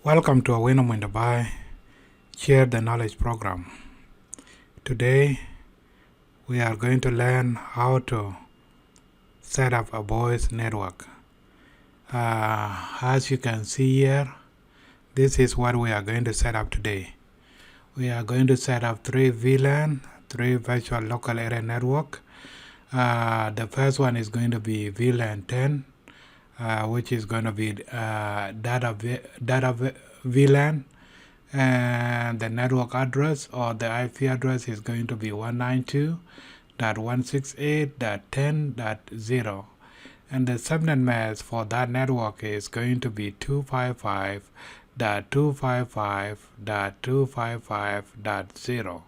Welcome to Ayuen Share the Knowledge program. Today we are going to learn how to set up a voice network. As you can see here, this is what we are going to set up today. We are going to set up 3 VLAN, 3 virtual local area network. The first one is going to be VLAN 10, which is going to be data VLAN, and the network address or the IP address is going to be 192.168.10.0, and the subnet mask for that network is going to be 255.255.255.0.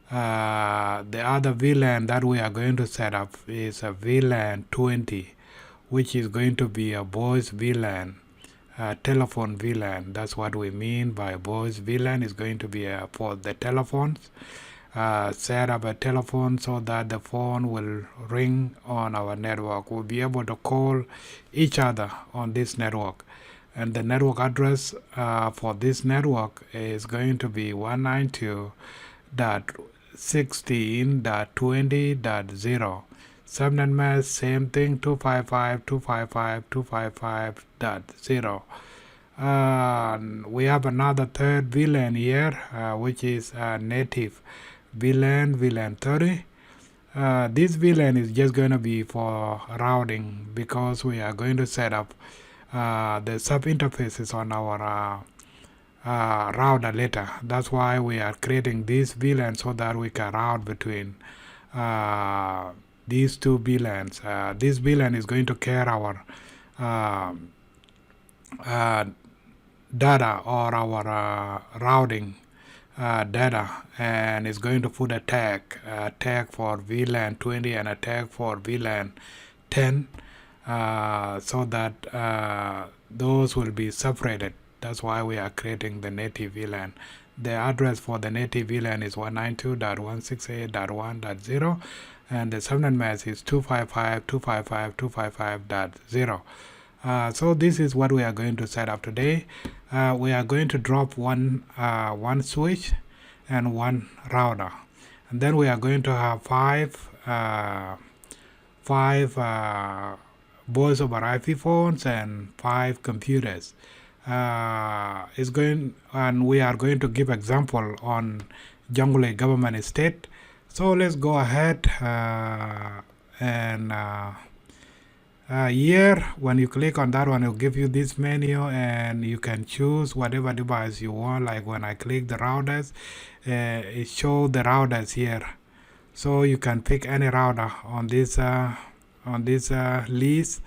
The other VLAN that we are going to set up is a VLAN 20, which is going to be a voice VLAN, telephone VLAN. That's what we mean by voice VLAN. Is going to be for the telephones. Set up a telephone so that the phone will ring on our network. We'll be able to call each other on this network. And the network address for this network is going to be 192.16.20.0. Subnet mask, same thing, 255.255.255.0. We have another third VLAN here, which is native VLAN 30. This VLAN is just going to be for routing, because we are going to set up the sub-interfaces on our router later. That's why we are creating this VLAN, so that we can route between these two VLANs. This VLAN is going to carry our data or our routing data, and it's going to put a tag for VLAN 20 and a tag for VLAN 10, so that those will be separated. That's why we are creating the native VLAN. The address for the native VLAN is 192.168.1.0, and the subnet mask is 255.255.255.0. So this is what we are going to set up today. We are going to drop one switch and one router, and then we are going to have five voice over IP phones and 5 computers. And we are going to give example on Jonglei Government State. So let's go ahead and here, when you click on that one, it will give you this menu, and you can choose whatever device you want. Like when I click the routers, it shows the routers here, so you can pick any router on this list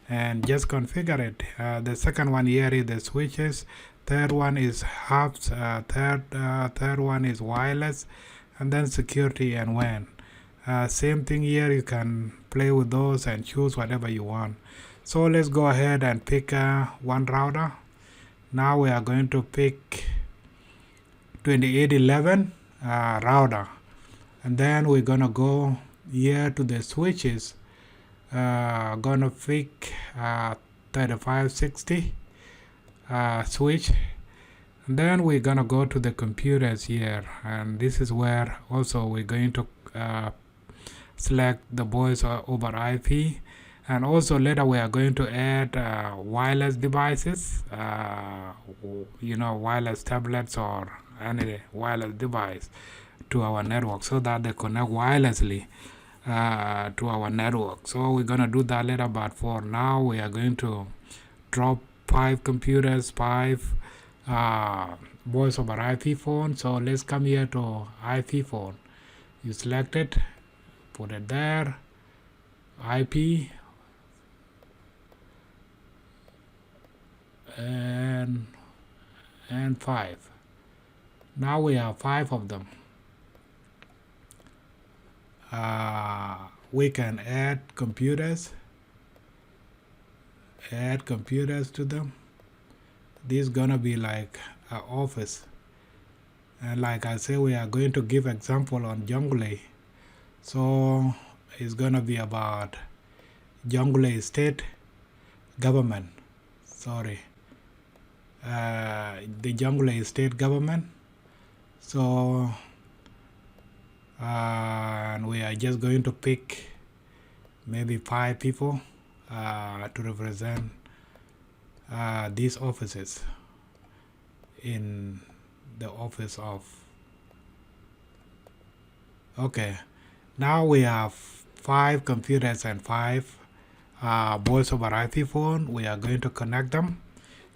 and just configure it. The second one here is the switches. Third one is hubs. Third one is wireless, and then security and WAN. Same thing here, you can play with those and choose whatever you want. So let's go ahead and pick one router. Now we are going to pick 2811 router, and then we're gonna go here to the switches. Gonna pick 3560 switch, and then we're gonna go to the computers here, and this is where also we're going to select the voice over IP, and also later we are going to add wireless devices, wireless tablets or any wireless device to our network, so that they connect wirelessly to our network. So we're gonna do that later, but for now we are going to drop 5 computers, 5 voice over IP phone. So let's come here to IP phone. You select it, put it there, IP, and 5. Now we have 5 of them. We can add computers to them. This is gonna be like an office, and like I say, we are going to give example on Jonglei. So it's gonna be about Jonglei State government. the Jonglei State government. So and we are just going to pick maybe 5 people to represent these offices in the office of. Okay, now we have 5 computers and 5 voice over IP phone. We are going to connect them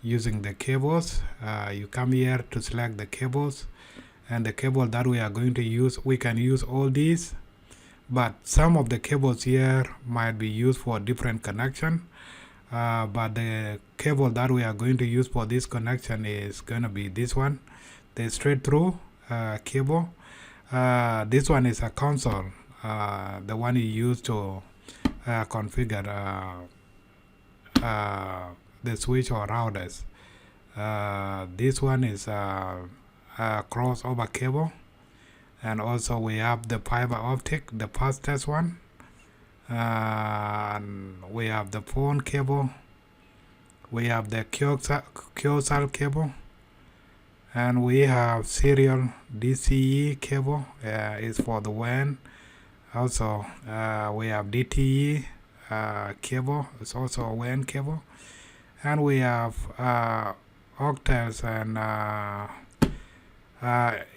using the cables. You come here to select the cables, and the cable that we are going to use, we can use all these, but some of the cables here might be used for different connection. But the cable that we are going to use for this connection is going to be this one, the straight through cable. This one is a console, the one you use to configure the switch or routers. This one is a crossover cable, and also we have the fiber optic, the fastest one. And we have the phone cable, we have the QSL cable, and we have serial DCE cable, is for the WAN. Also we have DTE cable, it's also a WAN cable, and we have octets and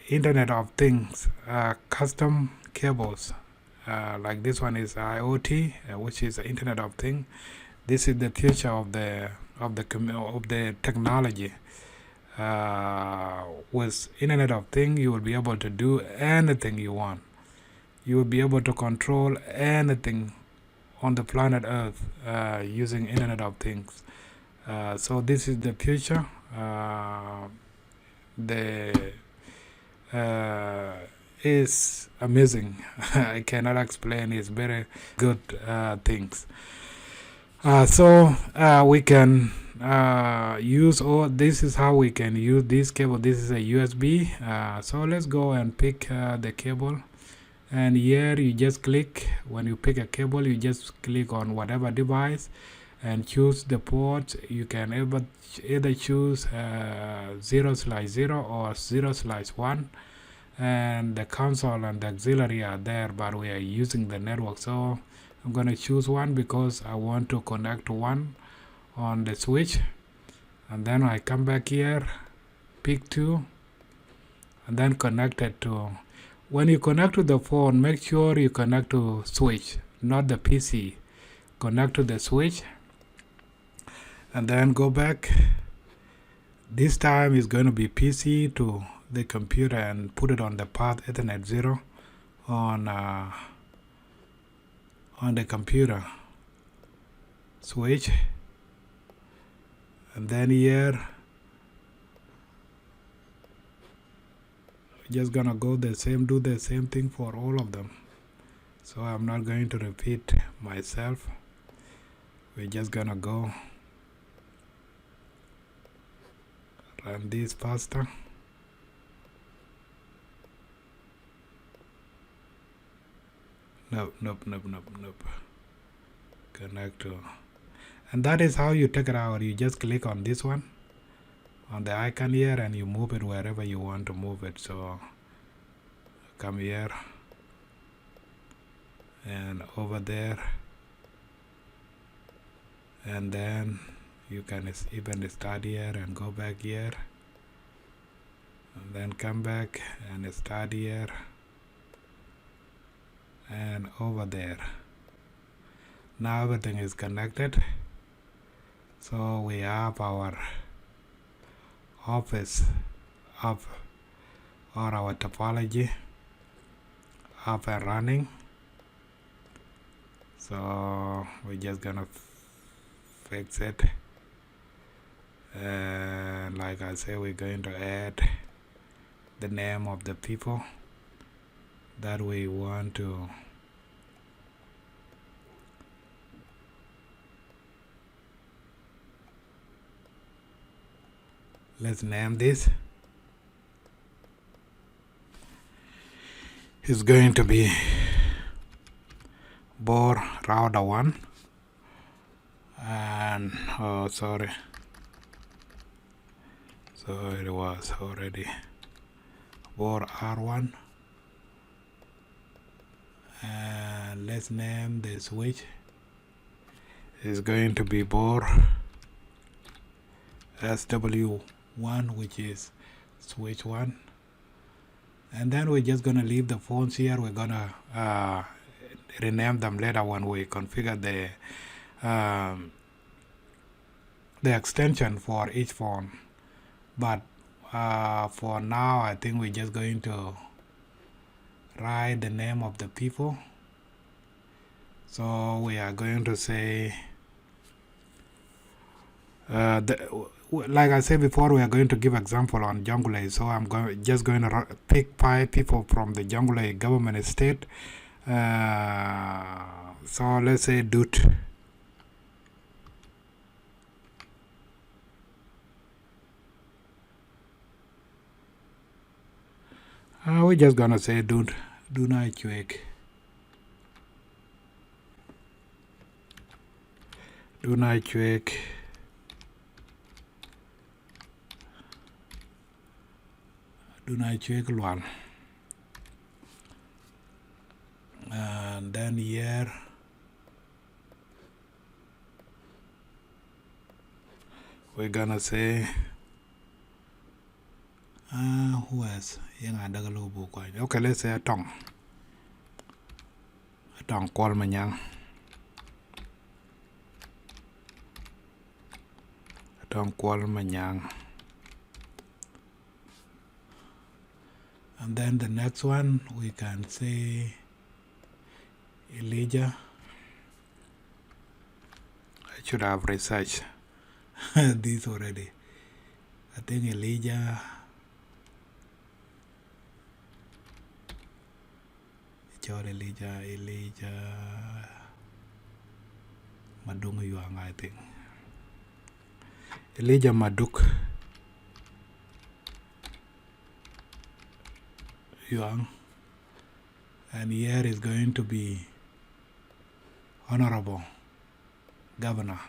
Internet of Things custom cables. Like this one is IoT, which is the Internet of Things. This is the future of the technology. With Internet of Things, you will be able to do anything you want. You will be able to control anything on the planet Earth using Internet of Things. So this is the future. Is amazing. I cannot explain. It's very good things. So we can use all. This is how we can use this cable. This is a USB. So let's go and pick the cable. And here you just click. When you pick a cable, you just click on whatever device and choose the port. You can either choose 0/0 or 0/1. And the console and the auxiliary are there, but we are using the network, so I'm going to choose one because I want to connect one on the switch. And then I come back here, pick 2, and then connect it to. When you connect to the phone, make sure you connect to switch, not the PC. Connect to the switch and then go back. This time is going to be PC to the computer and put it on the path Ethernet 0 on the computer switch. And then here just gonna go do the same thing for all of them. So I'm not going to repeat myself. We're just gonna go run this faster. Nope. Connect to. And that is how you take it out. You just click on this one, on the icon here, and you move it wherever you want to move it. So come here and over there, and then you can even start here and go back here, and then come back and start here and over there. Now everything is connected. So we have our office up, or our topology up and running. So we're just gonna fix it, and like I say, we're going to add the name of the people that we want to let's name this. It's going to be Bor Router 1 and So it was already bore R1, and let's name the switch. Is going to be bore SW1, which is switch 1, and then we're just gonna leave the phones here. We're gonna rename them later when we configure the extension for each phone, but for now I think we're just going to write the name of the people. So we are going to say like I said before, we are going to give example on Jonglei. So I'm just going to pick 5 people from the Jonglei government state. So let's say Dut. We're just gonna say Dut. Dunai Chuek. Dunai Chuek. Dunai Chuek Luan. And then here we're gonna say who else? Okay, let's say Atong Kwal Manyang. Atong Kwal Manyang. And then the next one we can say Elijah. I should have researched this already. I think Elijah Madung Yuang, I think. Elijah Maduk Yuang, and here is going to be Honorable Governor.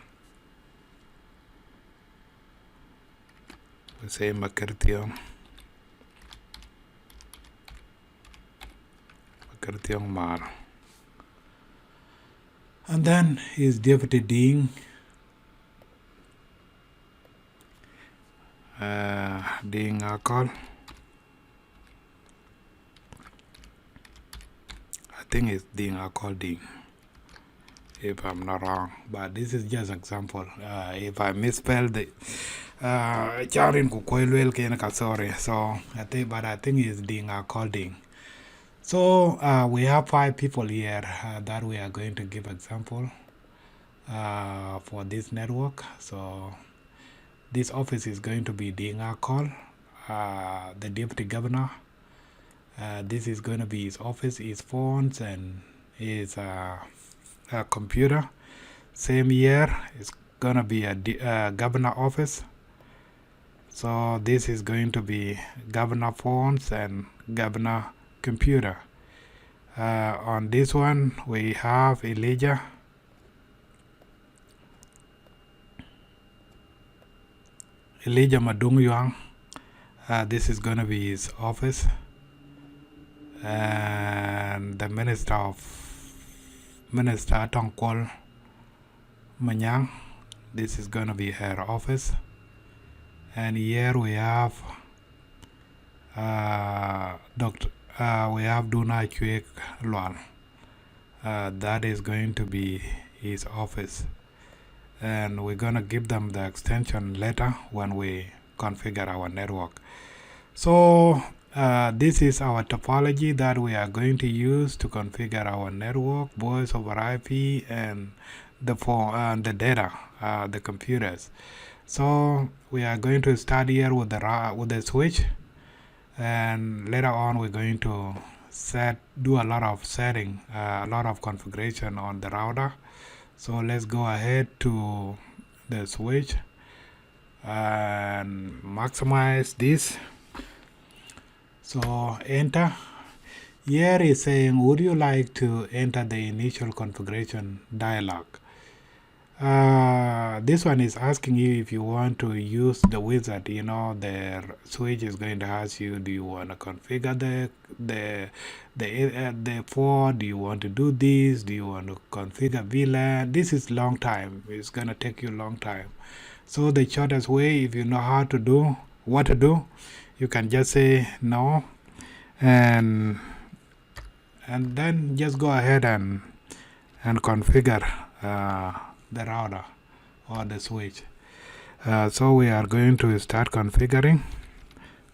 We say Makertiong Mar. And then his deputy Ding, Ding Akol. I think it's Ding Akol Ding, if I'm not wrong, but this is just example. If I misspell the Charin Kukoilwel Kenaka, sorry. So I think it's Ding Akol Ding. So we have 5 people here that we are going to give example for this network. So this office is going to be Ding Akol, the deputy governor. This is going to be his office, his phones, and his computer. Same year, it's going to be a governor office. So this is going to be governor phones and governor computer. On this one, we have Elijah. Elijah Madung Yuang. This is going to be his office. And the Minister Tongkwal Manyang, this is going to be her office. And here we have we have Dunai Chuek Luan. That is going to be his office. And we're going to give them the extension later when we configure our network. So this is our topology that we are going to use to configure our network, voice over IP, and the phone and the data, the computers. So we are going to start here with the switch, and later on we're going to do a lot of setting, a lot of configuration on the router. So let's go ahead to the switch and maximize this. So enter. Here is saying, would you like to enter the initial configuration dialog? this one is asking you if you want to use the wizard. You know, the switch is going to ask you, do you want to configure the port? Do you want to do this? Do you want to configure VLAN? This is long time. It's gonna take you a long time. So the shortest way, if you know how to do what to do, you can just say no, and then just go ahead and configure the router or the switch. So we are going to start configuring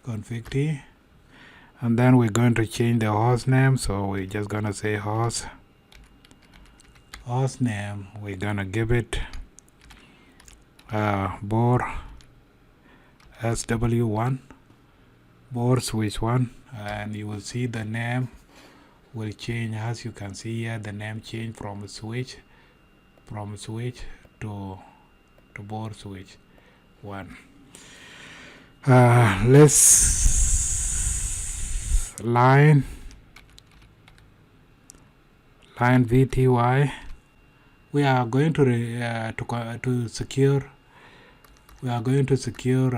config T, and then we're going to change the host name. So we're just gonna say host name. We're gonna give it bore SW1, bore switch 1, and you will see the name will change. As you can see here, the name changed from switch to bore switch 1. Let's line VTY. We are going to secure. We are going to secure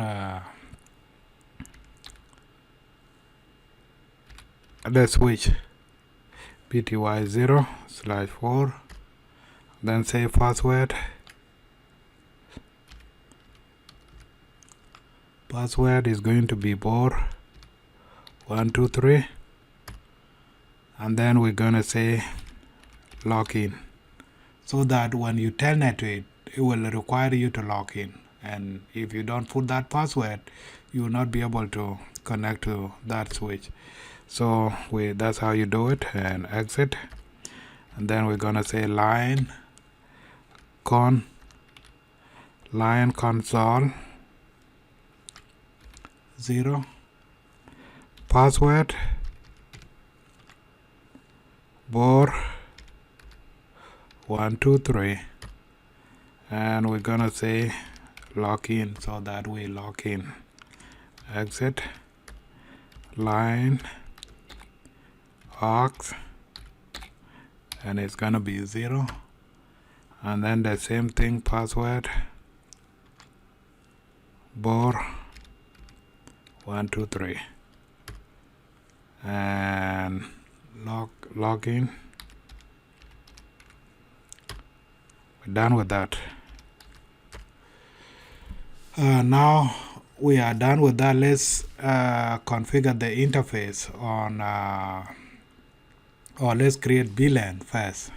the switch VTY 0/4. Then say password. Password is going to be bore 123, and then we're gonna say login, so that when you telnet to it, it will require you to log in, and if you don't put that password, you will not be able to connect to that switch. So that's how you do it, and exit, and then we're gonna say line console 0, password bore 123, and we're gonna say login, so that we log in, exit, line aux, and it's gonna be 0, and then the same thing, password bore 123, and login. We're done with that. Now we are done with that. Let's configure the interface on or let's create VLAN first.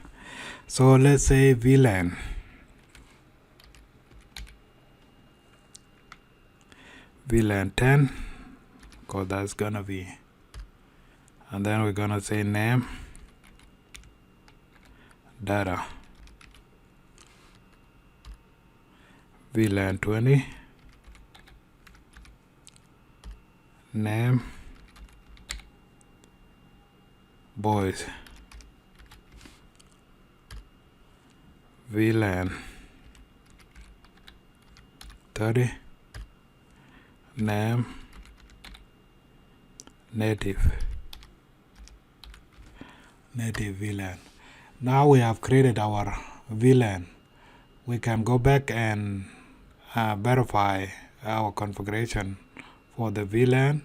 So let's say VLAN VLAN 10, because that's gonna be, and then we're gonna say name data VLAN 20, name boys VLAN 30, name native VLAN. Now we have created our VLAN. We can go back and verify our configuration for the VLAN,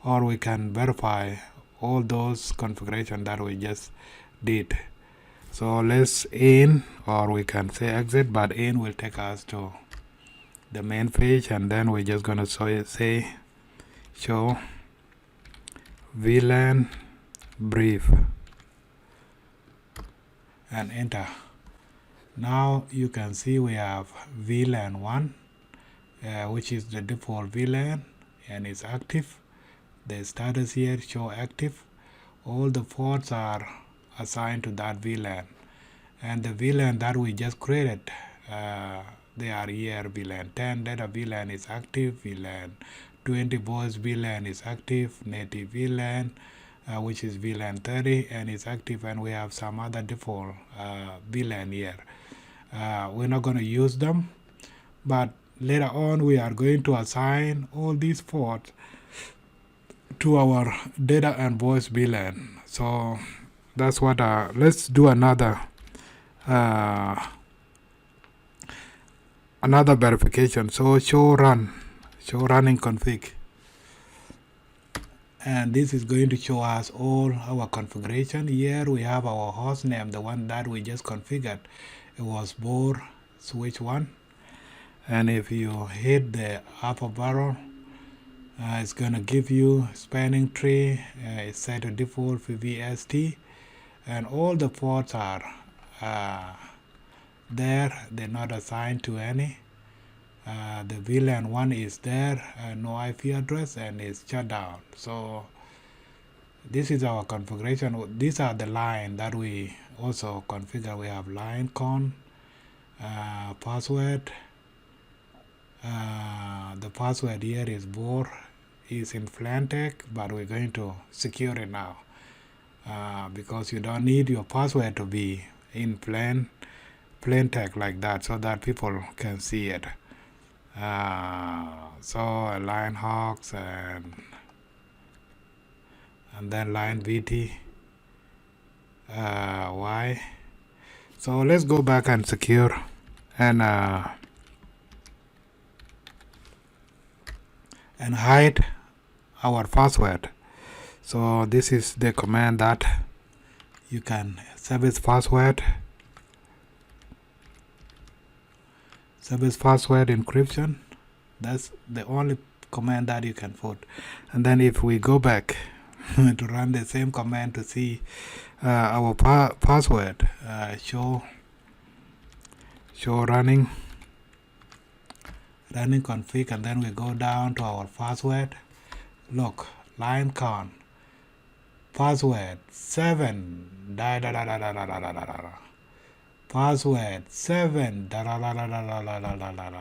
or we can verify all those configuration that we just did. So let's in, or we can say exit, but in will take us to the main page, and then we're just gonna say show VLAN brief and enter. Now you can see we have VLAN 1, which is the default VLAN, and it's active. The status here show active. All the ports are assigned to that VLAN, and the VLAN that we just created, they are here. VLAN 10 data VLAN is active, VLAN 20 voice VLAN is active, native VLAN, which is VLAN 30, and it's active, and we have some other default VLAN here. We're not going to use them, but later on we are going to assign all these ports to our data and voice VLAN. So that's what let's do another another verification. So show running config, and this is going to show us all our configuration. Here we have our host name, the one that we just configured. It was bore switch 1, and if you hit the upper barrel, it's gonna give you spanning tree. It's set to default for VST, and all the ports are there. They're not assigned to any. The VLAN 1 is there, no IP address, and it's shut down. So this is our configuration. These are the line that we also configure. We have line con, password. The password here is bore, is in plain text, but we're going to secure it now, because you don't need your password to be in plain text like that, so that people can see it. So line hogs and then line VT Y. So let's go back and secure and hide our password. So this is the command that you can service password encryption. That's the only command that you can put. And then if we go back to run the same command to see our password, show running config, and then we go down to our password. Look, line con, password 7 password 7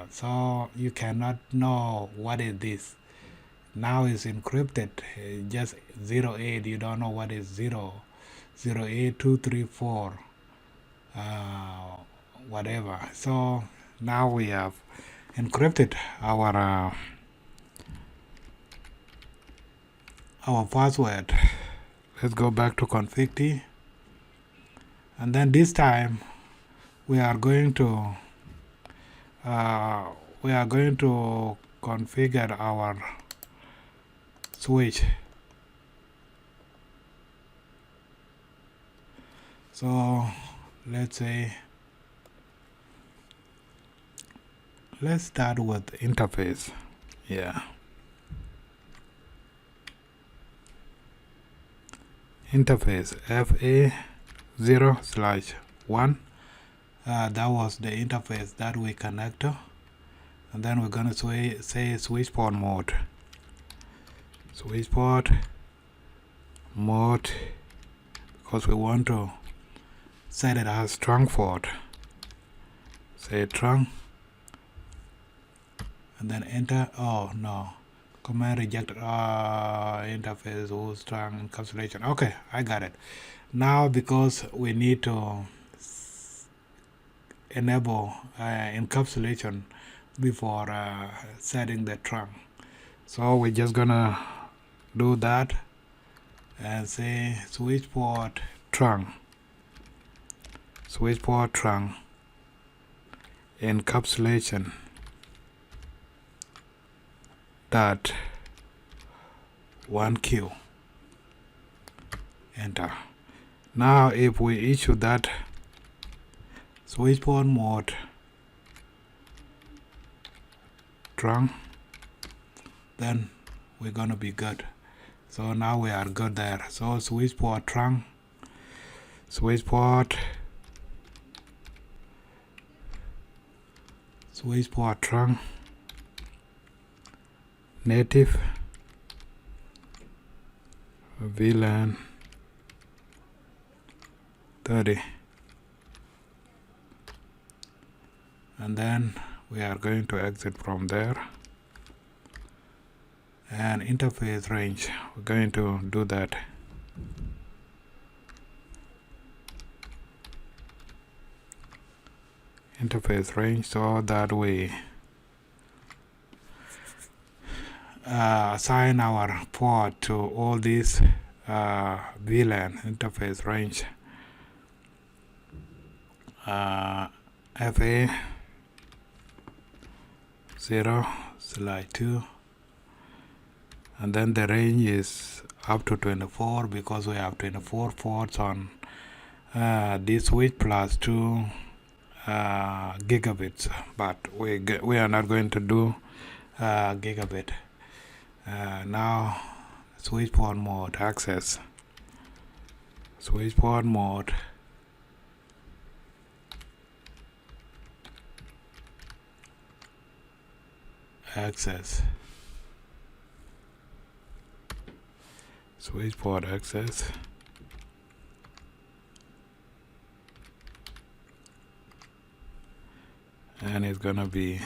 so you cannot know what is this. Now it's encrypted, just 08. You don't know what is 0082334 whatever. So now we have encrypted our password. Let's go back to config T, and then this time we are going to configure our switch. So let's start with interface. Interface FA0/1. That was the interface that we connect to, and then we're gonna say switch port mode. Because we want to set it as trunk port. Say trunk, and then enter. Oh no, command rejected. Interface whose trunk encapsulation. Okay, I got it now, because we need to enable encapsulation before setting the trunk. So we're just gonna do that and say switch port trunk encapsulation dot 1Q. Enter. Now if we issue that switch port mode trunk, then we're gonna be good. So now we are good there. So switch port trunk, native VLAN 30, and then we are going to exit from there. And interface range, we're going to do that. Interface range, so that we assign our port to all these VLAN. Interface range FA 0/2, and then the range is up to 24 because we have 24 ports on this switch plus 2 gigabits, but we are not going to do gigabit. Now switch port mode access. Switch port mode. Access. Switch port access. And it's gonna be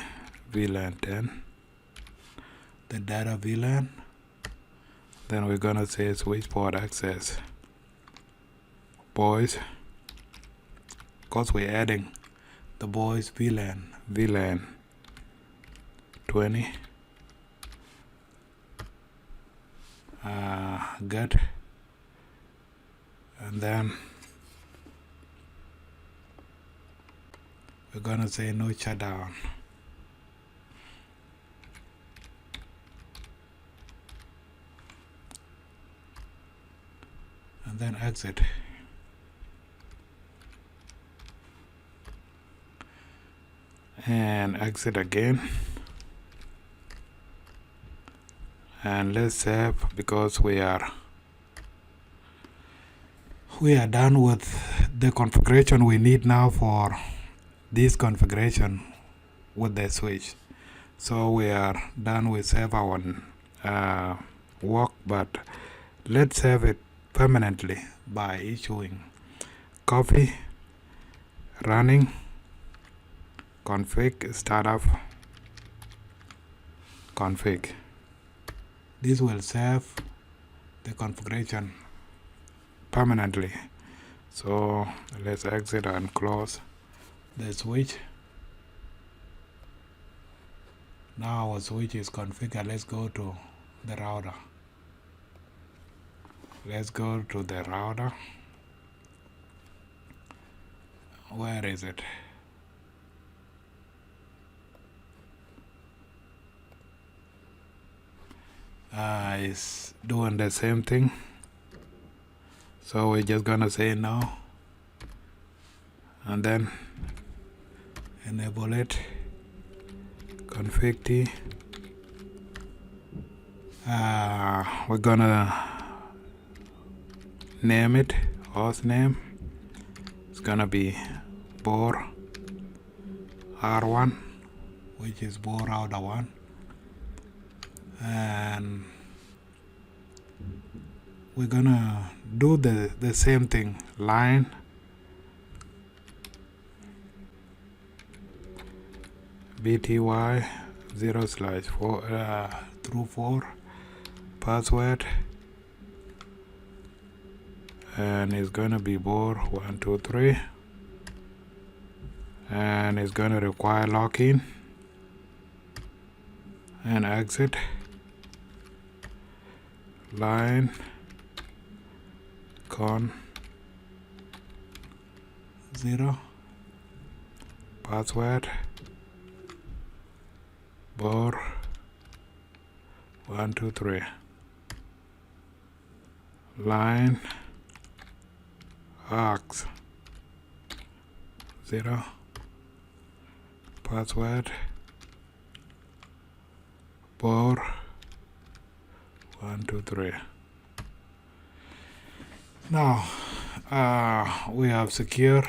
VLAN 10. The data VLAN. Then we're gonna say switch port access. Boys. Because we're adding the boys VLAN 20. Get. And then we're gonna say no shutdown. And then exit. And exit again. And let's save because we are done with the configuration we need now for this configuration with the switch. So we are done with save our work, but let's save it permanently by issuing copy running config startup config. This will save the configuration permanently. So let's exit and close the switch. Now our switch is configured. Let's go to the router. Let's go to the router. Where is it? It's doing the same thing. So we're just gonna say no. And then enable it. Config T. We're gonna name it, host name. It's gonna be Bor R1, which is Bor router 1. And we're gonna do the same thing. Line BTY 0/4 through 4 password, and it's gonna be Bor 123, and it's gonna require login and exit. Line con 0 password Bor 123. Line aux 0 password Bor 123. Now we have secure.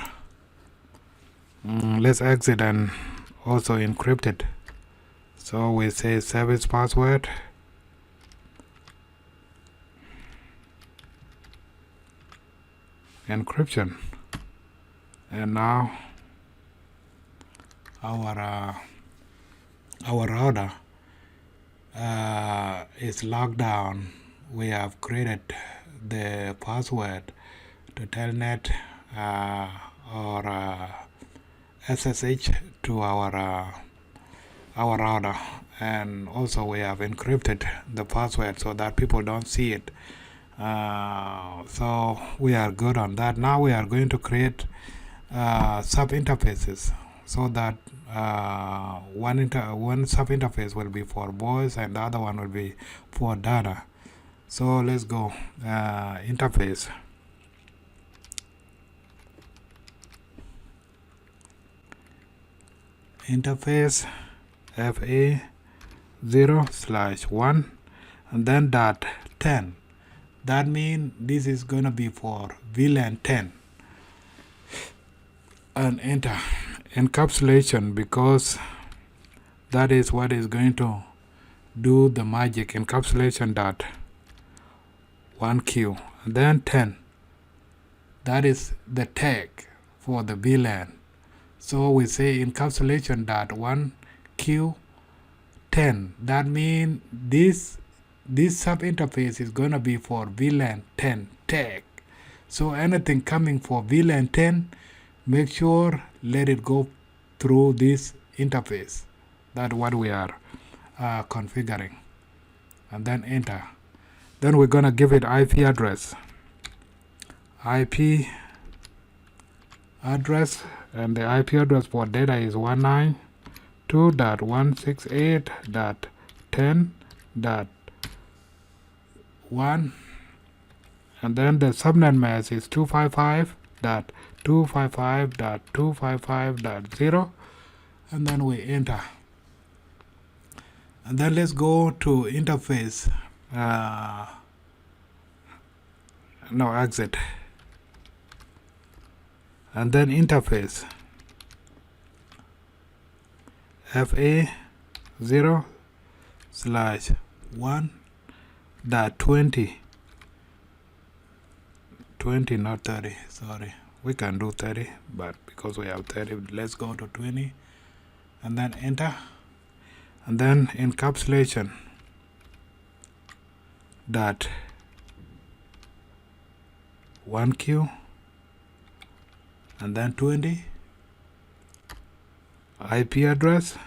Let's exit and also encrypt it. So we say service password encryption, and now our router is locked down. We have created the password to telnet or SSH to our router, and also we have encrypted the password so that people don't see it. So we are good on that. Now we are going to create sub interfaces so that one sub interface will be for voice and the other one will be for data. So let's go interface. Interface FA 0/1 and then .10. That means this is gonna be for VLAN 10. And enter encapsulation, because that is what is going to do the magic. Encapsulation .1Q and then 10. That is the tag for the VLAN. So we say encapsulation .1Q 10. That means this sub interface is gonna be for VLAN 10 tag. So anything coming for VLAN 10, make sure let it go through this interface. That's what we are configuring. And then enter. Then we're gonna give it IP address. IP address, and the IP address for data is 192.168.10.1, and then the subnet mask is 255.255.255.0, and then we enter. And then let's go to interface. Exit. And then interface FA 0/1.20. 20, not 30. Sorry, we can do 30, but because we have 30, let's go to 20. And then enter. And then encapsulation .1Q and then 20. IP address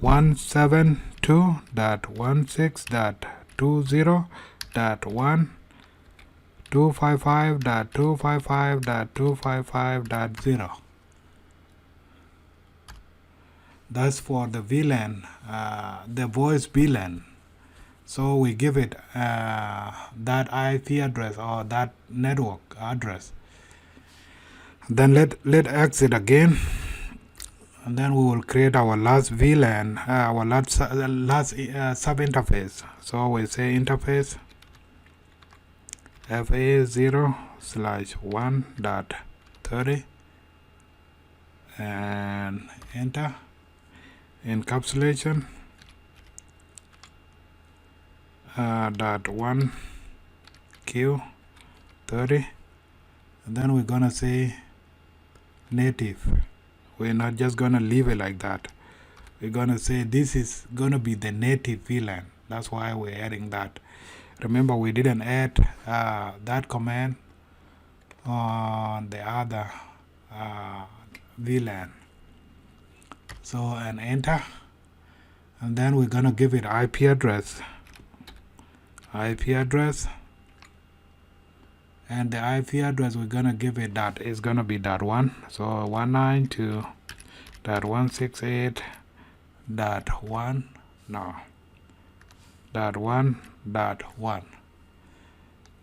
172.168.255.255.255.0. That's for the VLAN, the voice VLAN. So we give it that IP address or that network address. Then let exit again, and then we will create our last VLAN, our last sub interface. So we say interface FA 0/1.30 and enter. Encapsulation .1Q 30, and then we're gonna say native. We're not just gonna leave it like that. We're gonna say this is gonna be the native VLAN. That's why we're adding that. Remember, we didn't add that command on the other VLAN. So, and enter, and then we're gonna give it IP address, and the IP address we're gonna give it that is gonna be .1. So 192.168.1 .1.1,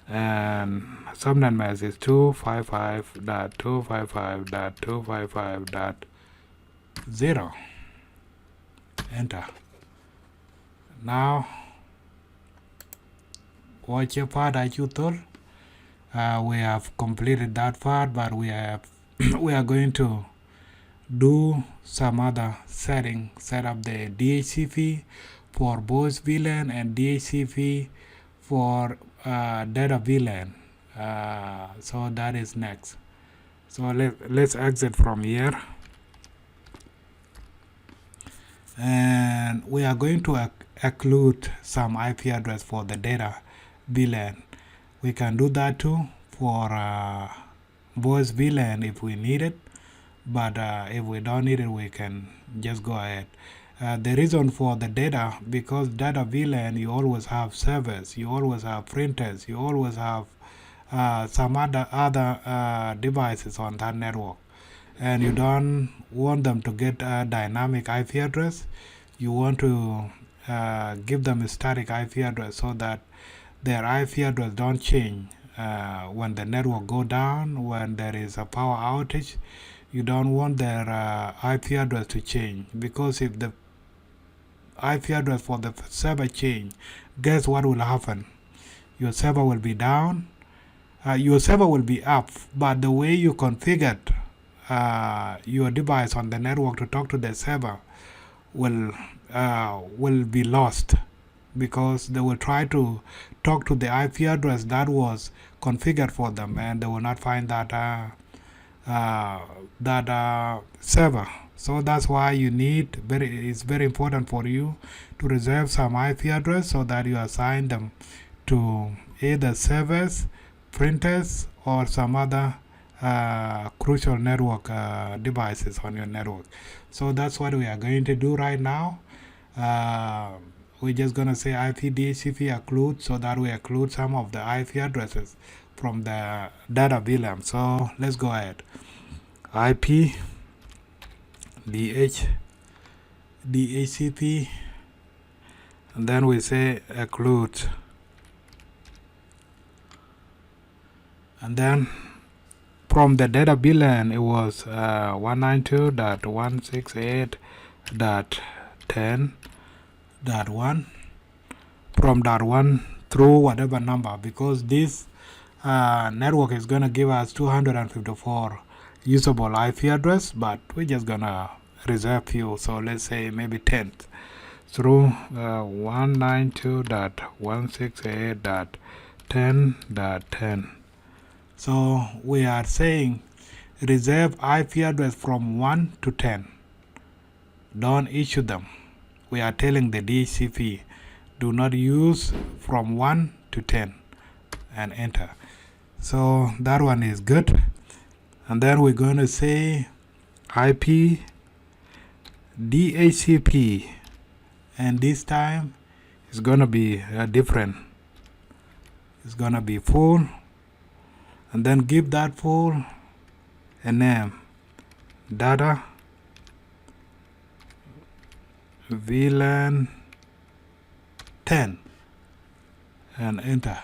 and subnet mask is 255.255.255.0. Enter. Now watch your part as you thought. We have completed that part, but we are going to do some other setting. Set up the DHCP for voice VLAN and DHCP for data VLAN. So that is next. So let's exit from here, and we are going to include some IP address for the data VLAN. We can do that too for voice VLAN if we need it, but if we don't need it, we can just go ahead. The reason for the data, because data VLAN, you always have servers, you always have printers, you always have some other devices on that network, and you don't want them to get a dynamic IP address. You want to give them a static IP address so that their IP address don't change when the network go down, when there is a power outage. You don't want their IP address to change, because if the IP address for the server change, guess what will happen? Your server will be down, your server will be up, but the way you configured your device on the network to talk to the server will be lost, because they will try to talk to the IP address that was configured for them, and they will not find that server. So that's why you need it's very important for you to reserve some IP address so that you assign them to either servers, printers, or some other crucial network devices on your network. So that's what we are going to do right now. We're just going to say IP DHCP occlude, so that we occlude some of the IP addresses from the data VLAN. So let's go ahead. IP DHCP, and then we say occlude, and then from the data VLAN it was 192.168.10.1 from .1 through whatever number, because this network is going to give us 254 usable IP address, but we're just gonna reserve few, so let's say maybe 10 through 192.168.10.10. So we are saying reserve IP address from 1 to 10. Don't issue them. We are telling the DHCP, do not use from 1 to 10, and enter. So that one is good. And then we're going to say IP DHCP, and this time it's going to be different. It's going to be full, and then give that full a name, data VLAN 10, and enter.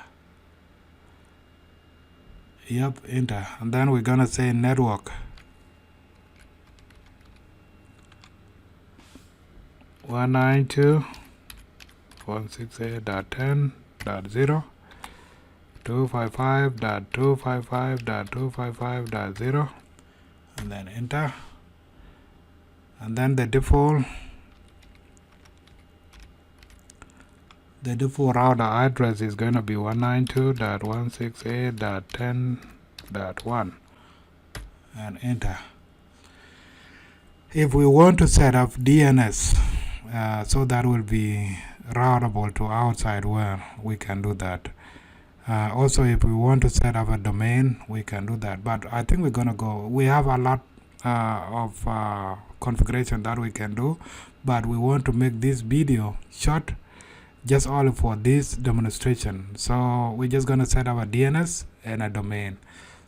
Yep, enter. And then we're gonna say network 192.168.10.0 255.255.255.0, and then enter. And then the default router address is going to be 192.168.10.1, and enter. If we want to set up DNS, so that will be routable to outside world, we can do that. Also, if we want to set up a domain, we can do that. But I think we're going to go, we have a lot of configuration that we can do, but we want to make this video short, just only for this demonstration. So we're just going to set up a DNS and a domain.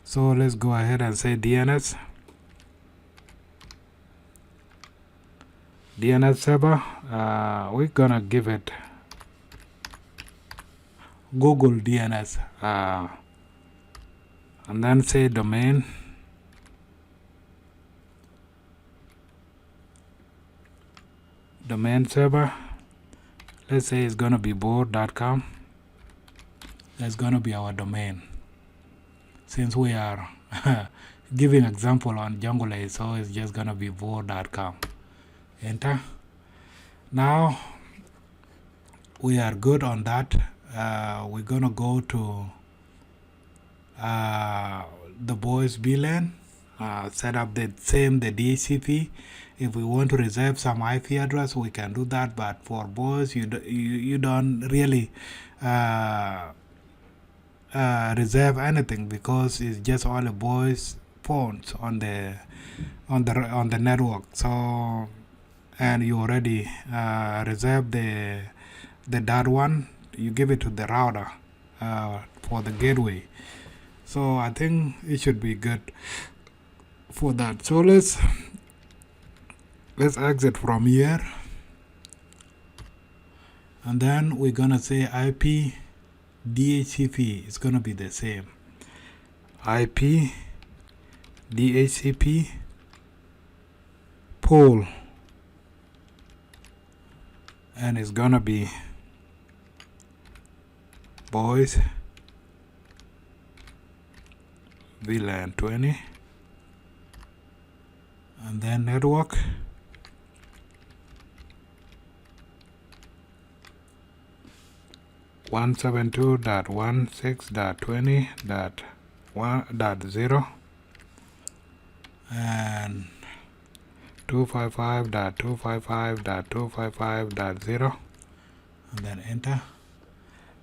So let's go ahead and say DNS server. We're going to give it Google DNS, and then say domain server. Let's say it's going to be board.com. That's going to be our domain, since we are giving example on Jonglei, so it's just going to be board.com. Enter. Now we are good on that. We're going to go to the voice VLAN, set up the DHCP. If we want to reserve some IP address, we can do that, but for voice you don't really reserve anything, because it's just all the voice phones on the network. So, and you already reserve the .1, you give it to the router for the gateway. So I think it should be good for that. So let's exit from here, and then we're gonna say IP DHCP is gonna be the same. IP DHCP pool, and it's gonna be boys VLAN 20, and then network 172.16.20.1.0 and 255.255.255.0, and then enter.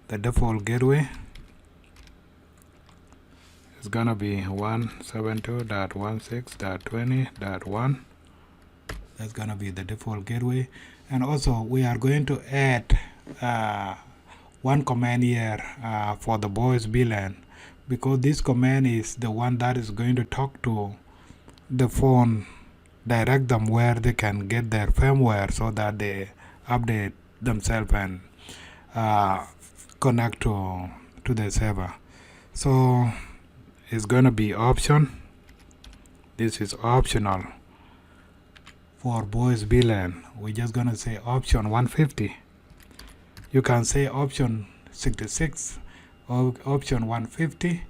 The default gateway is gonna be 172.16.20.1. That's gonna be the default gateway. And also we are going to add one command here for the voice VLAN, because this command is the one that is going to talk to the phone, direct them where they can get their firmware so that they update themselves and connect to the server. So it's gonna be option. This is optional for voice VLAN. We're just gonna say option 150. You can say option 66 or option 150,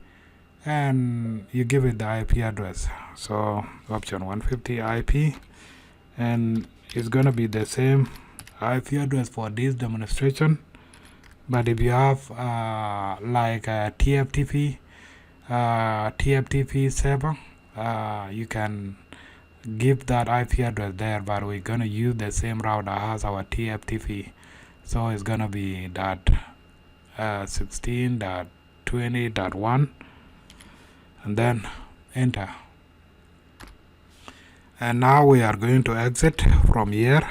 and you give it the IP address. So option 150 IP, and it's gonna be the same IP address for this demonstration. But if you have like a TFTP server, you can give that IP address there, but we're gonna use the same router as our TFTP. So it's gonna be that 16.20.1, and then enter. And now we are going to exit from here,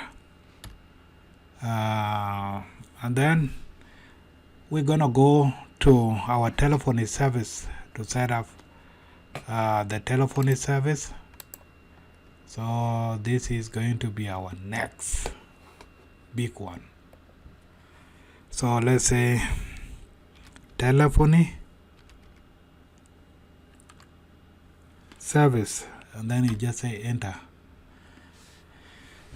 and then we're gonna go to our telephony service to set up the telephony service. So this is going to be our next big one. So let's say telephony service, and then you just say enter.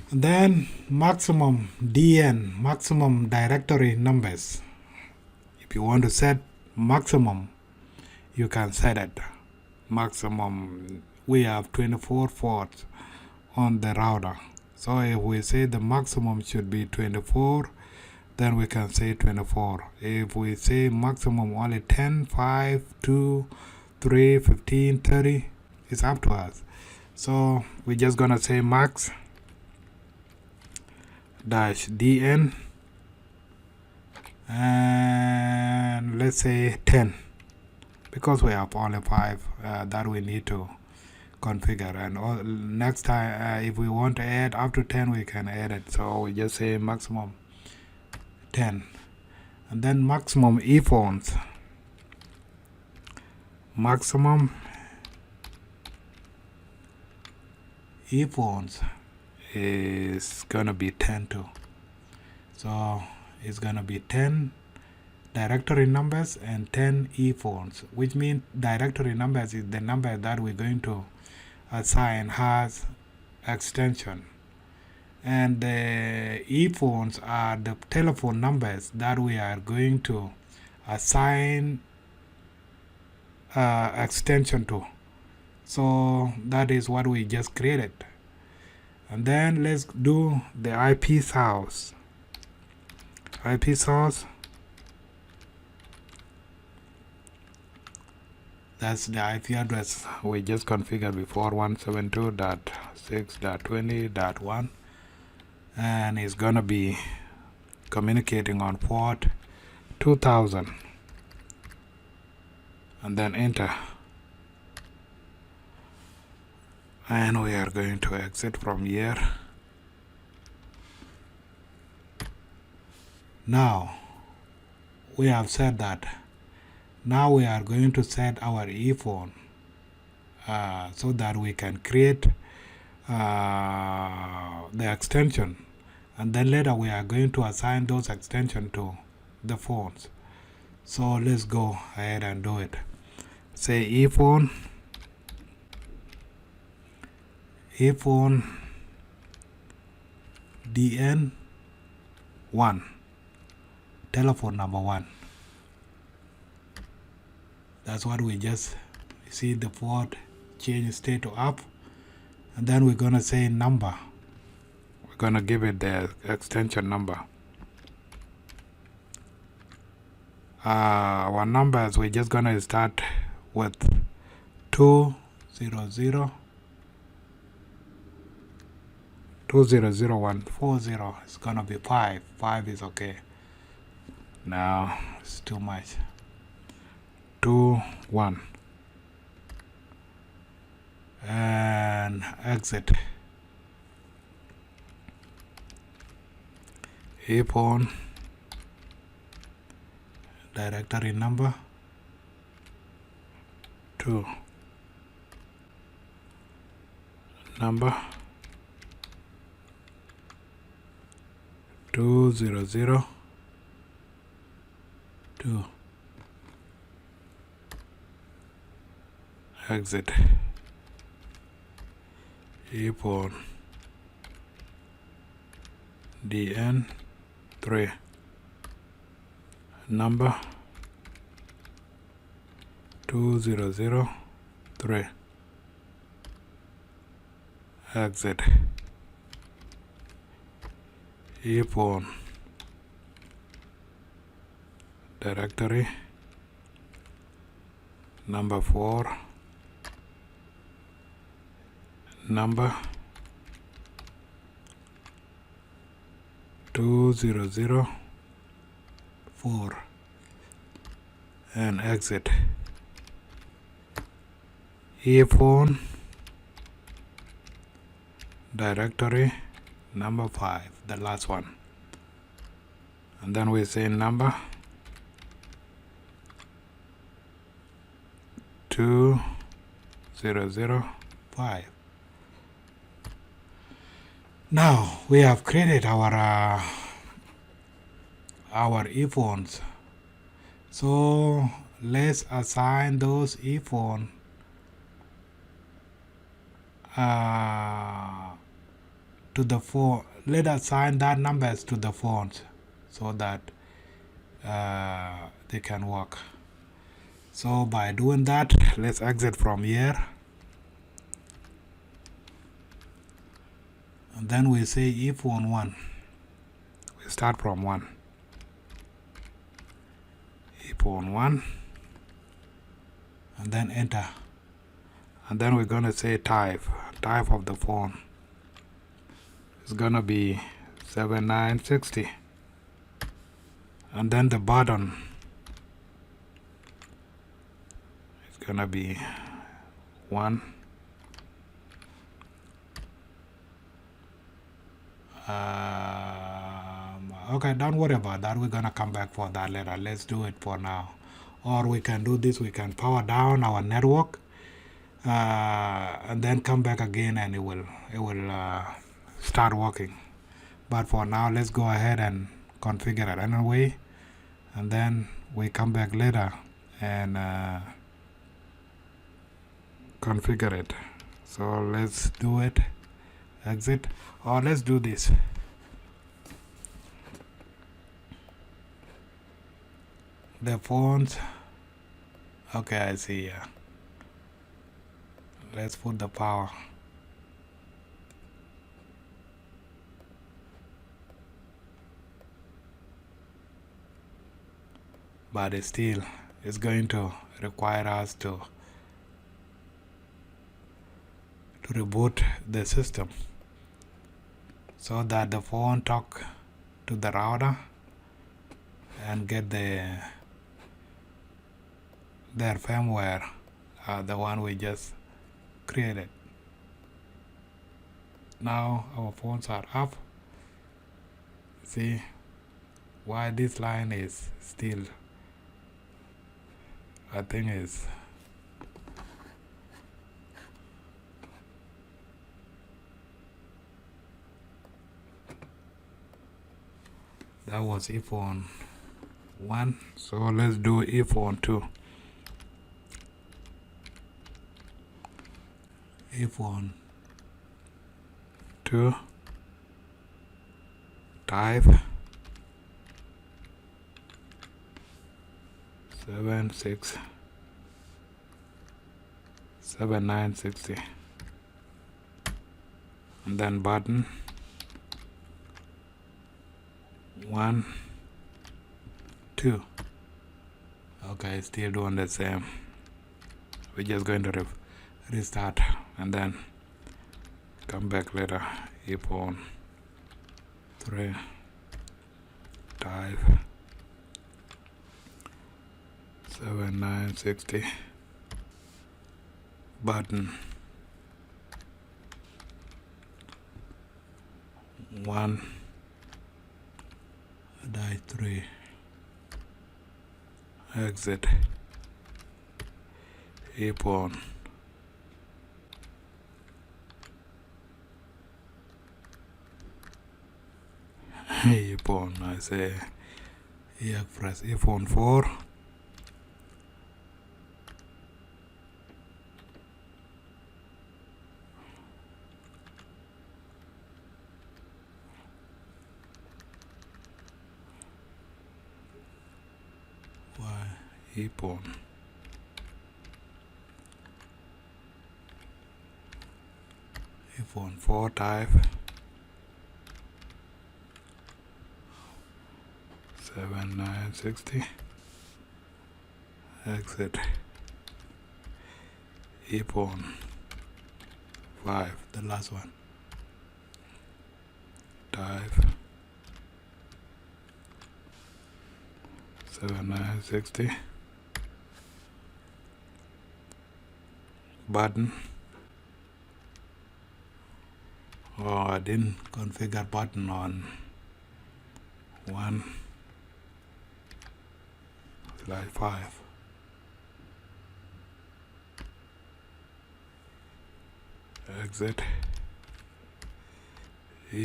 And then maximum DN, maximum directory numbers. If you want to set maximum, you can set it. Maximum, we have 24 ports on the router. So if we say the maximum should be 24, then we can say 24. If we say maximum only 10, 5, 2, 3, 15, 30, it's up to us. So we're just gonna say max dash DN, and let's say 10, because we have only 5 that we need to configure. And next time if we want to add up to 10, we can add it. So we just say maximum 10, and then maximum earphones. Maximum earphones is gonna be 10 too. So it's gonna be 10 directory numbers and 10 earphones, which means directory numbers is the number that we're going to assign has extension, and the earphones are the telephone numbers that we are going to assign extension to. So that is what we just created. And then let's do the IP source. IP source, that's the IP address we just configured before, 172.6.20.1, and it's gonna be communicating on port 2000, and then enter. And we are going to exit from here. Now we have said that Now we are going to set our earphone so that we can create the extension, and then later we are going to assign those extensions to the phones. So let's go ahead and do it. Say earphone DN1, telephone number 1. That's what we just see, the port change state to up, and then we're gonna say number. We're gonna give it the extension number. Our numbers, we're just gonna start with 200 200140. It's gonna be 5. 5 is okay. Now it's too much. 21 and exit. Earphone directory number 2, number 2002, exit. Earphone DN3, number 2003, exit. Earphone directory number 4, number 2004, and exit. Earphone directory number 5, the last one, and then we say number 2005. Now we have created our earphones. So let's assign those earphones to the phone. Let's assign that numbers to the phones so that they can work. So by doing that, let's exit from here, and then we say earphone 1. We start from 1. Earphone 1, and then enter, and then we're gonna say type of the phone. It's gonna be 7960, and then the button is gonna be 1. Okay, don't worry about that. We're gonna come back for that later. Let's do it for now. Or we can do this. We can power down our network, and then come back again, and it will start working. But for now, let's go ahead and configure it anyway, and then we come back later and configure it. So let's do it. Exit, or let's do this. The phones. Okay, I see. Yeah. Let's put the power. But it's still, it's going to require us to reboot the system so that the phone talk to the router and get their firmware, the one we just created. Now our phones are up. See why this line is still I think is that was if on 1, so let's do if on 2. If on 2 type 7960 and then button 1 2. Okay, still doing the same. We're just going to restart and then come back later. If on 3 type 7960 button 1 die 3 exit pawn pawn I say press pawn 4 pawn pawn 4 type 7960 exit pawn 5 the last one type 7960 button. Oh, I didn't configure button on 1/5. Exit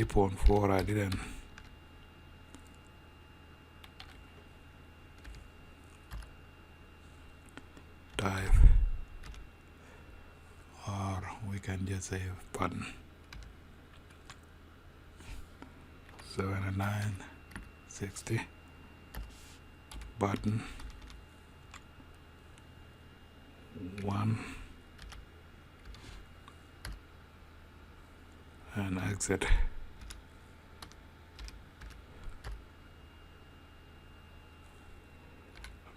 pawn 4 I didn't. Type or we can just say button 7960 button 1 and exit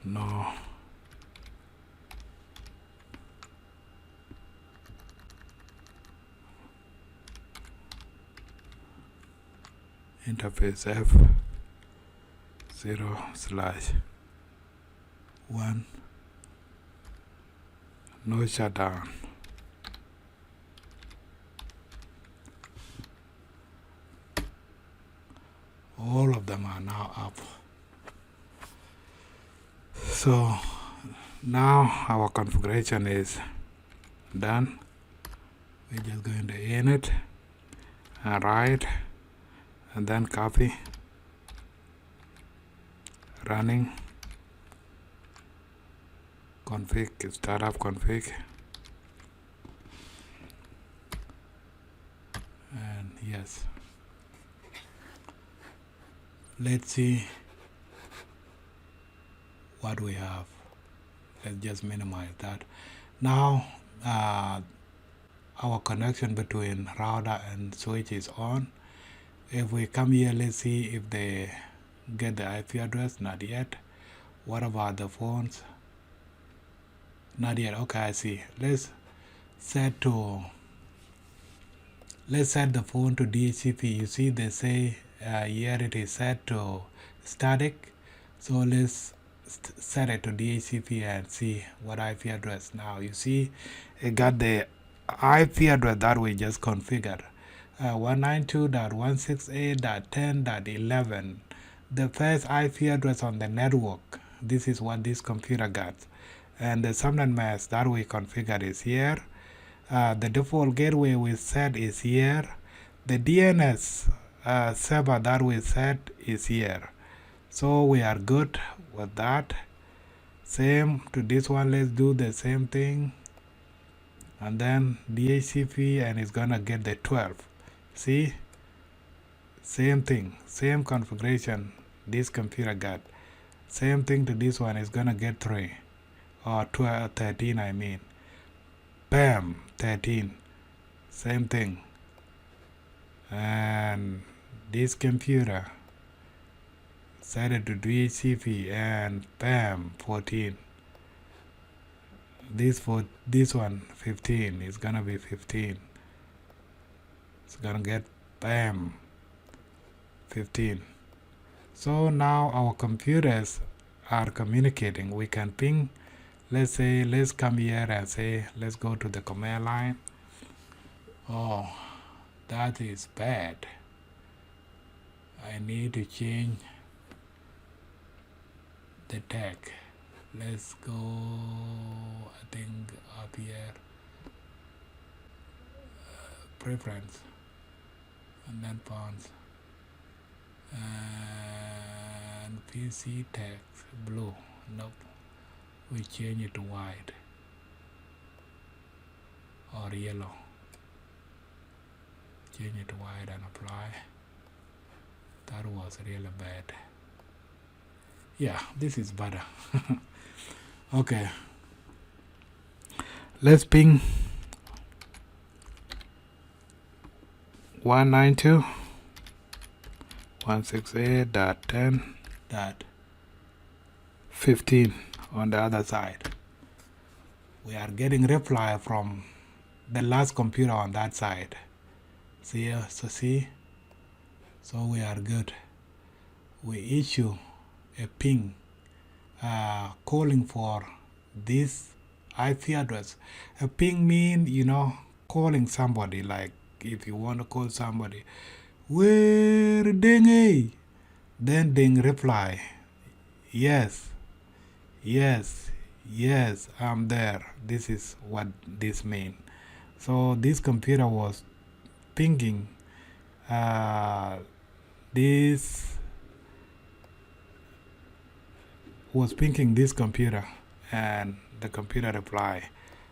no interface F0/1 no shutdown. All of them are now up. So now our configuration is done. We're just going to init and write and then copy running config startup config and yes, let's see what we have. Let's just minimize that. Now our connection between router and switch is on. If we come here, let's see if they get the IP address. Not yet. What about the phones? Not yet. Okay, I see. Let's set the phone to DHCP. You see they say here it is set to static, so let's set it to DHCP and see what IP address. Now you see it got the IP address that we just configured, 192.168.10.11, the first IP address on the network. This is what this computer got, and the subnet mask that we configured is here. The default gateway we set is here. The DNS server that we set is here. So we are good with that. Same to this one, let's do the same thing. And then DHCP, and it's gonna get the 12. See? Same thing, same configuration this computer got. Same thing to this one, is gonna get 3 or 12, 13 I mean. Bam, 13. Same thing. And this computer set it to DHCP and bam, 14. This one 15 is gonna be 15. It's gonna get bam, 15. So now our computers are communicating. We can ping. Let's say, let's come here and say, let's go to the command line. Oh, that is bad. I need to change the tag. Let's go, I think up here, preference, and then fonts, and PC text blue. Nope, we change it to white or yellow. Change it to white and apply. That was really bad. Yeah, this is better. Okay, let's ping 192.168.10.15 on the other side. We are getting reply from the last computer on that side. See here, so see, so we are good. We issue a ping calling for this IP address. A ping mean, calling somebody. Like if you want to call somebody, where Deng? Then Deng reply, yes, I'm there. This is what this means. So this computer was pinging this computer, and the computer reply.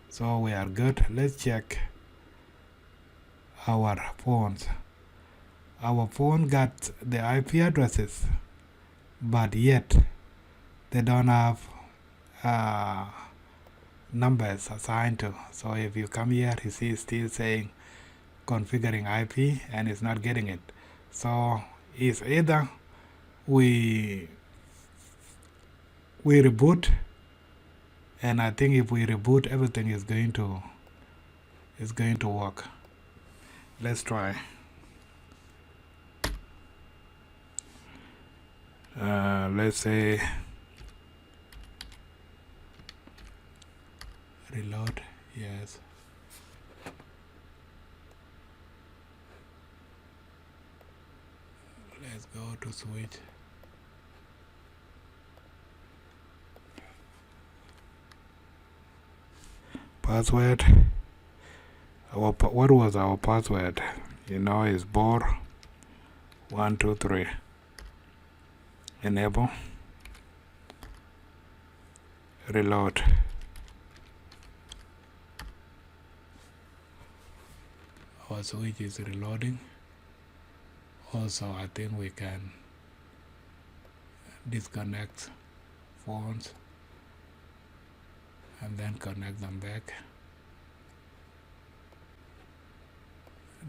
So we are good. Let's check our phones. Our phone got the IP addresses, but yet they don't have numbers assigned to. So if you come here, you see it's still saying configuring IP, and it's not getting it. So it's either we reboot, and I think if we reboot, everything is going to work. Let's try. Let's say reload. Yes. Let's go to switch. Password. What was our password? Is bor 123. Enable. Reload. Our switch is reloading. Also, I think we can disconnect phones and then connect them back.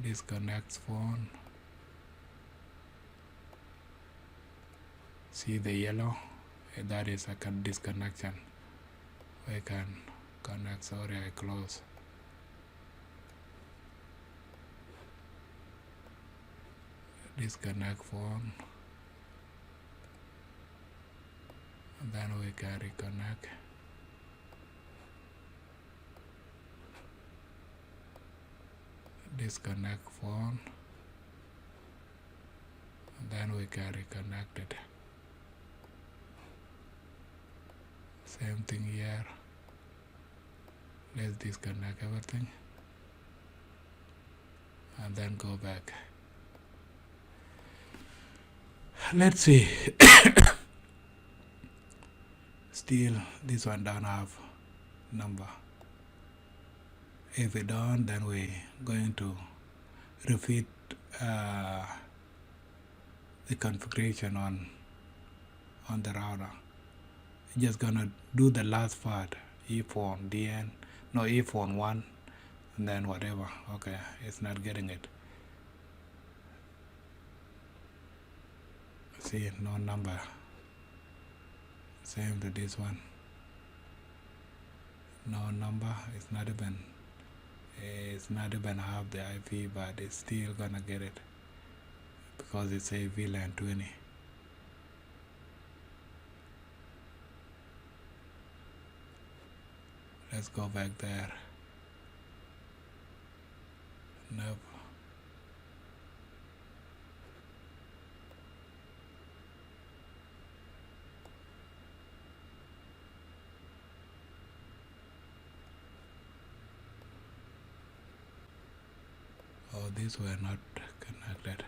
Disconnect phone. See the yellow? That is a disconnection. We can connect. Sorry, I close. Disconnect phone, and then we can reconnect. Disconnect phone, and then we can reconnect it. Same thing here. Let's disconnect everything and then go back. Let's see. Still this one don't have number. If we don't, then we're going to repeat the configuration on the router. Just gonna do the last part, ephone dn, no, ephone 1, and then whatever. Okay, it's not getting it. See, no number. Same to this one. No number. It's not even half the IP, but it's still gonna get it because it's a VLAN 20. Let's go back there. Nope. Oh, these were not connected.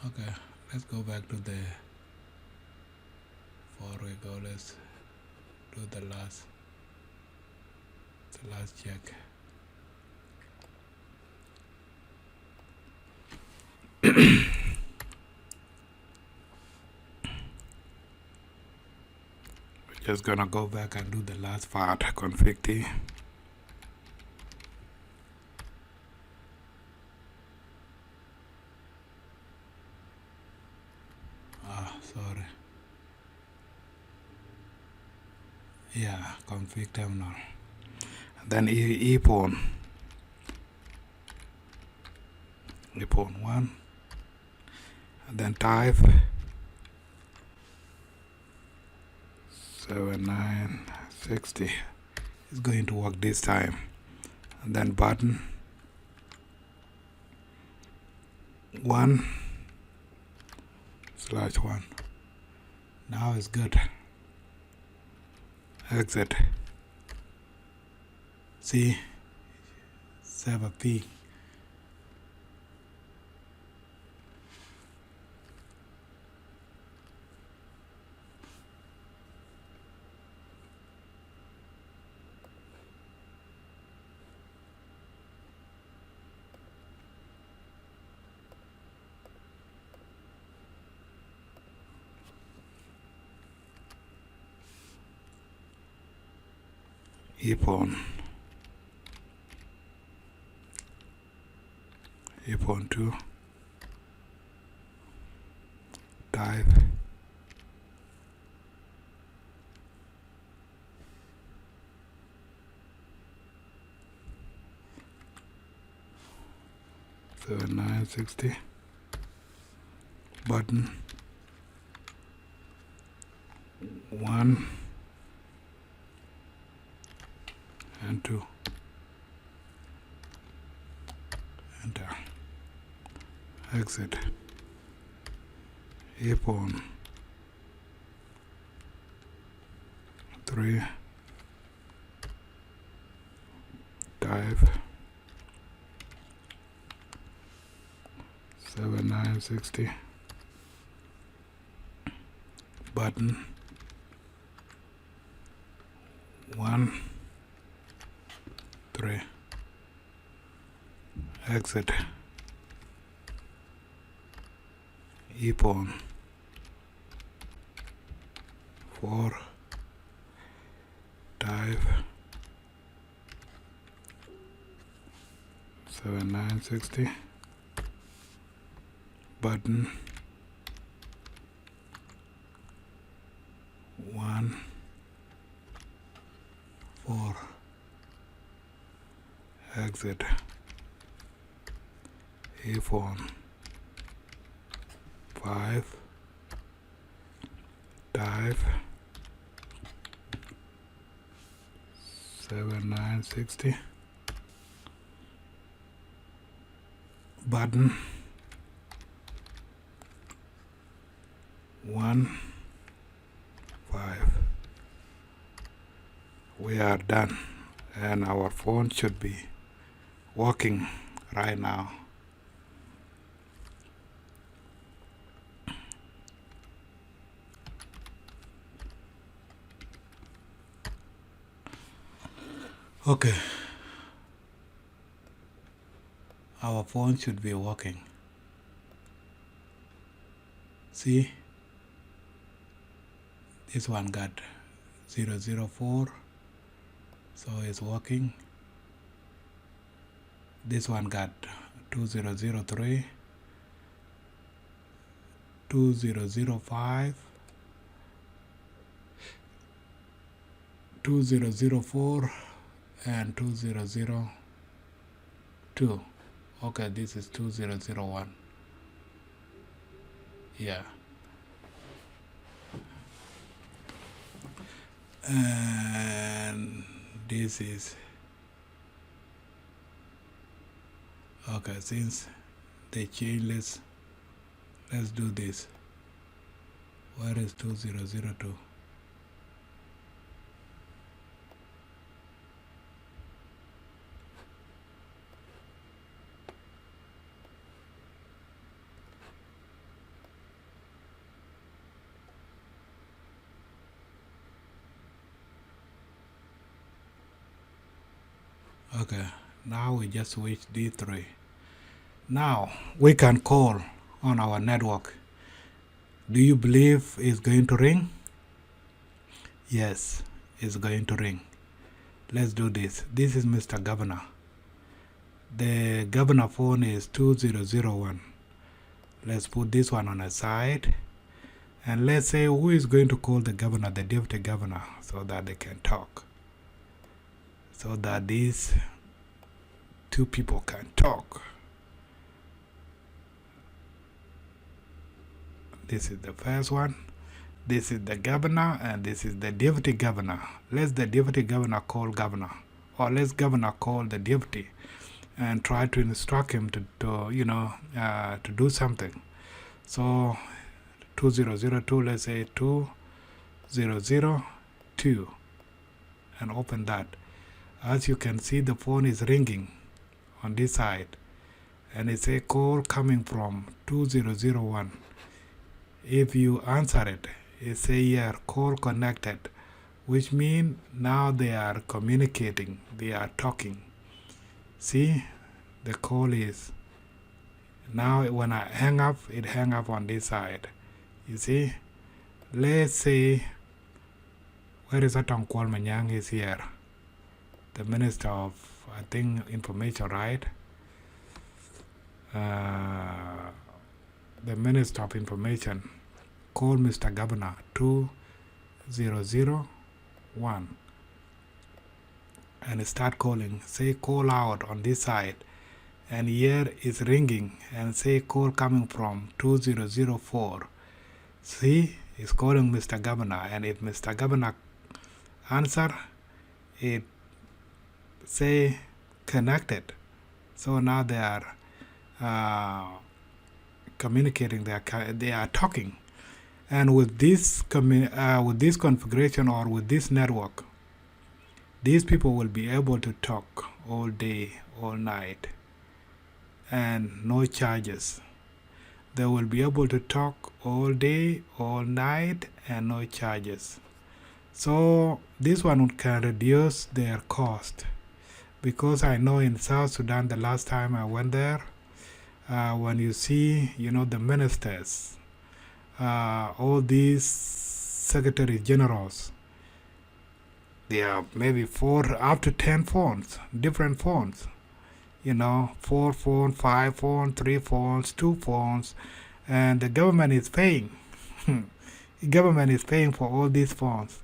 Okay, let's go back to the, before we go, let's do the last check. We're just gonna go back and do the last part, config T. Sorry. Yeah, config terminal. And then ephone 1, and then type 7960 is going to work this time, and then button 1/1. Now it's good. Exit. See, save a peak. ephone 2, type 7960, button 1 and 2. Enter. Exit. Ephone 3, type 7960, button 1, 3. Exit. Ephone 4, type 7960, button 1, 4. Exit. Ephone 5, type 7960, button 1 5. We are done, and our phone should be working right now. Okay, our phone should be working. See, this one got 004, so it's working. This one got 2003, 2005, 2004, and 2002. Okay, this is 2001. Yeah. And this is okay. Since they changed, let's do this. Where is 2002? Okay, now we just switch D3. Now we can call on our network. Do you believe it's going to ring? Yes, it's going to ring. Let's do this. This is Mr. Governor. The governor phone is 2001. Let's put this one on the side. And let's say who is going to call the governor, the deputy governor, so that they can talk. So that these two people can talk. This is the first one. This is the governor, and this is the deputy governor. Let the deputy governor call governor, or let governor call the deputy, and try to instruct him to do something. So 2002, let's say 2002, and open that. As you can see, the phone is ringing on this side, and it's a call coming from 2001. If you answer it, it say here call connected, which means now they are communicating, they are talking. See, the call is now when I hang up, it hang up on this side. You see, let's say where is Atong Kwal Manyang is here. The Minister of, I think, Information, right? The Minister of Information. Call Mr. Governor 2001 and start calling. Say call out on this side, and here is ringing, and say call coming from 2004. See, it's calling Mr. Governor, and if Mr. Governor answer, it say connected. So now they are communicating, they are talking. And with this configuration, or with this network, these people will be able to talk all day, all night, and no charges. They will be able to talk all day, all night, and no charges. So this one can reduce their cost, because I know in South Sudan, the last time I went there, when you see, the ministers, all these secretary generals, they have maybe 4 up to 10 phones, different phones, 4 phones, 5 phones, 3 phones, 2 phones, and the government is paying. The government is paying for all these phones.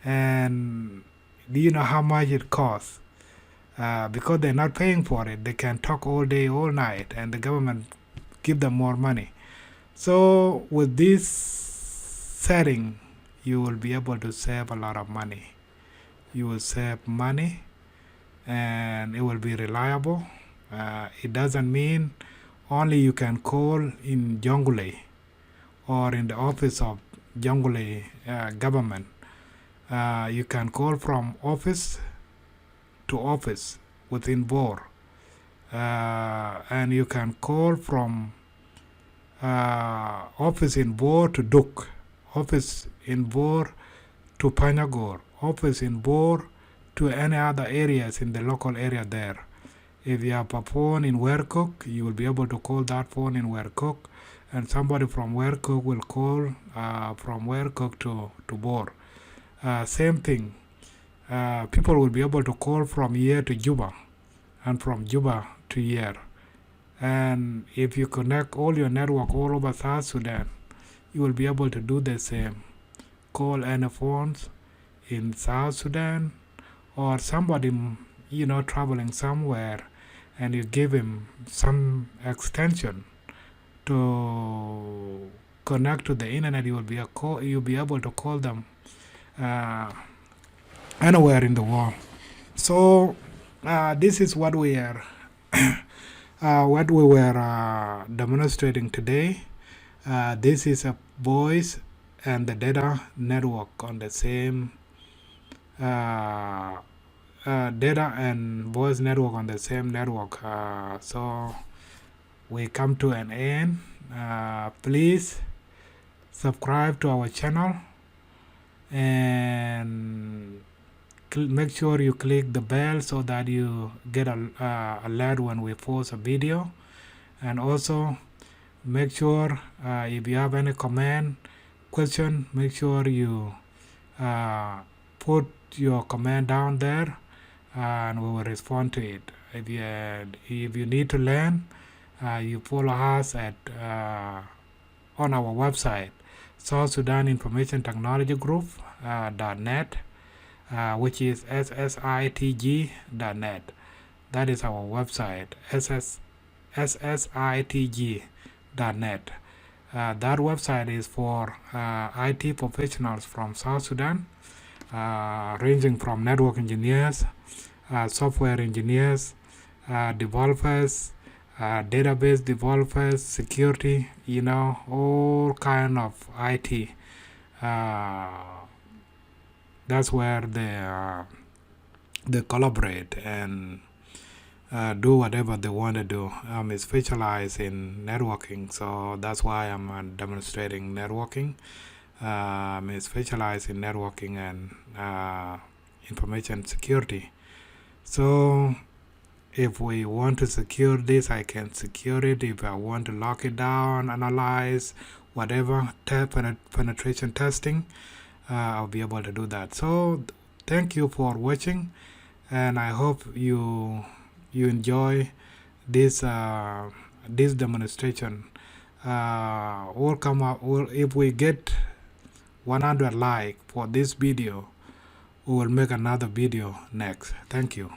And do you know how much it costs? Because they're not paying for it, they can talk all day, all night, and the government give them more money. So with this setting, you will be able to save a lot of money. You will save money, and it will be reliable. It doesn't mean only you can call in Jonglei or in the office of Jonglei government. You can call from office to office within Bor, and you can call from office in Bor to Duk, office in Bor to Panyagor, office in Bor to any other areas in the local area there. If you have a phone in Werkuk, you will be able to call that phone in Werkuk, and somebody from Werkuk will call from Werkuk to Bor. Same thing. People will be able to call from here to Juba, and from Juba to here. And if you connect all your network all over South Sudan, you will be able to do the same. Call any phones in South Sudan, or somebody traveling somewhere, and you give him some extension to connect to the internet. You'll be able to call them anywhere in the world. So this is what we are what we were demonstrating today. This is a voice and the data network on the same data and voice network on the same network. So we come to an end. Please subscribe to our channel and make sure you click the bell so that you get a alert when we post a video. And also make sure if you have any comment, question, make sure you put your comment down there, and we will respond to it. If you need to learn, you follow us at on our website, South Sudan Information Technology Group .net, which is ssitg.net. That is our website, ssitg.net. That website is for IT professionals from South Sudan, ranging from network engineers, software engineers, developers, database developers, security, all kind of IT. That's where they collaborate and do whatever they want to do. I'm specialized in networking, so that's why I'm demonstrating networking. I'm specialized in networking and information security. So if we want to secure this, I can secure it. If I want to lock it down, analyze, whatever, penetration testing, I'll be able to do that. So thank you for watching, and I hope you enjoy this demonstration. If we get 100 likes for this video, we will make another video next. Thank you.